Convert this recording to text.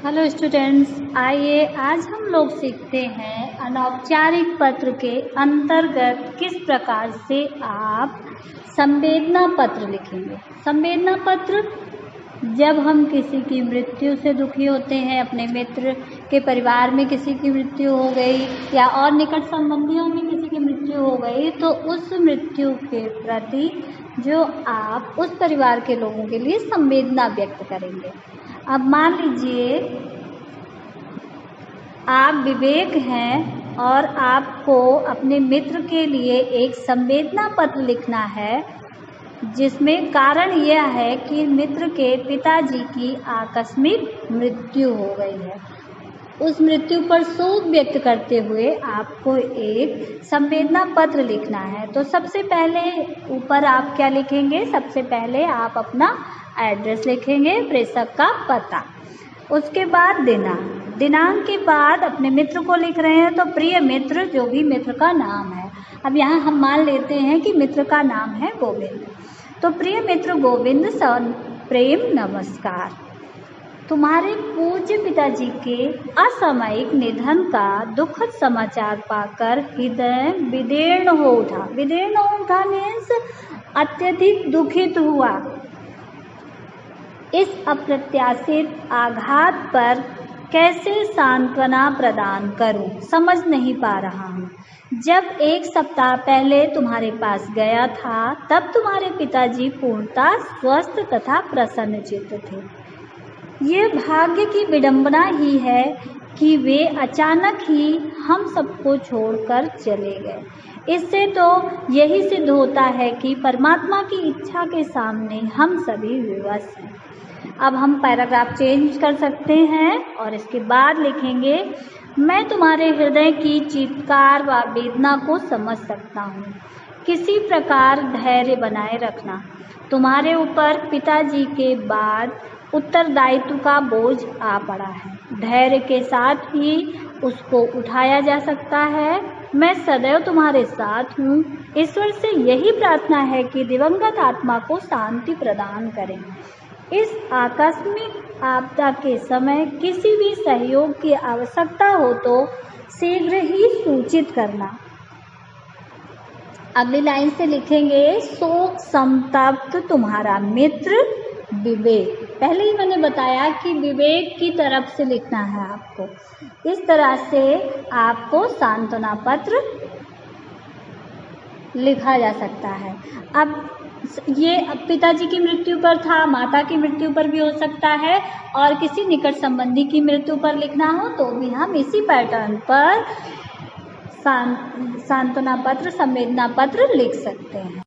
Hello students, आइए आज हम लोग सीखते हैं अनौपचारिक पत्र के अंतर्गत किस प्रकार से आप संवेदना पत्र लिखेंगे। संवेदना पत्र जब हम किसी की मृत्यु से दुखी होते हैं, अपने मित्र के परिवार में किसी की मृत्यु हो गई या और निकट संबंधियों में किसी की मृत्यु हो गई, तो उस मृत्यु के प्रति जो आप उस परिवार के लोगों के लिए संवेदना व्यक्त करेंगे। अब मान लीजिए आप विवेक हैं और आपको अपने मित्र के लिए एक संवेदना पत्र लिखना है, जिसमें कारण यह है कि मित्र के पिताजी की आकस्मिक मृत्यु हो गई है। उस मृत्यु पर शोक व्यक्त करते हुए आपको एक संवेदना पत्र लिखना है। तो सबसे पहले ऊपर आप क्या लिखेंगे? सबसे पहले आप अपना एड्रेस लिखेंगे, प्रेषक का पता, उसके बाद दिनांक के बाद अपने मित्र को लिख रहे हैं तो प्रिय मित्र, जो भी मित्र का नाम है। अब यहाँ हम मान लेते हैं कि मित्र का नाम है गोविंद, तो प्रिय मित्र गोविंद, प्रेम नमस्कार। तुम्हारे पूज्य पिताजी के असामयिक निधन का दुखद समाचार पाकर हृदय विदीर्ण हो उठा। विदीर्ण हो उठा मीन्स अत्यधिक दुखित हुआ। इस अप्रत्याशित आघात पर कैसे सांत्वना प्रदान करूं, समझ नहीं पा रहा हूं। जब एक सप्ताह पहले तुम्हारे पास गया था, तब तुम्हारे पिताजी पूर्णतः स्वस्थ तथा प्रसन्नचित्त थे। ये भाग्य की विडंबना ही है कि वे अचानक ही हम सबको छोड़कर चले गए। इससे तो यही सिद्ध होता है कि परमात्मा की इच्छा के सामने हम सभी विवश हैं। अब हम पैराग्राफ चेंज कर सकते हैं और इसके बाद लिखेंगे, मैं तुम्हारे हृदय की चीत्कार व वेदना को समझ सकता हूँ। किसी प्रकार धैर्य बनाए रखना। तुम्हारे ऊपर पिताजी के बाद उत्तरदायित्व का बोझ आ पड़ा है। धैर्य के साथ ही उसको उठाया जा सकता है। मैं सदैव तुम्हारे साथ हूँ। ईश्वर से यही प्रार्थना है कि दिवंगत आत्मा को शांति प्रदान करें। इस आकस्मिक आपदा के समय किसी भी सहयोग की आवश्यकता हो तो शीघ्र ही सूचित करना। अगली लाइन से लिखेंगे, शोक संतप्त तुम्हारा मित्र विवेक। पहले ही मैंने बताया कि विवेक की तरफ से लिखना है आपको। इस तरह से आपको सांत्वना पत्र लिखा जा सकता है। अब ये पिताजी की मृत्यु पर था, माता की मृत्यु पर भी हो सकता है, और किसी निकट संबंधी की मृत्यु पर लिखना हो तो भी हम इसी पैटर्न पर सांत्वना पत्र, संवेदना पत्र लिख सकते हैं।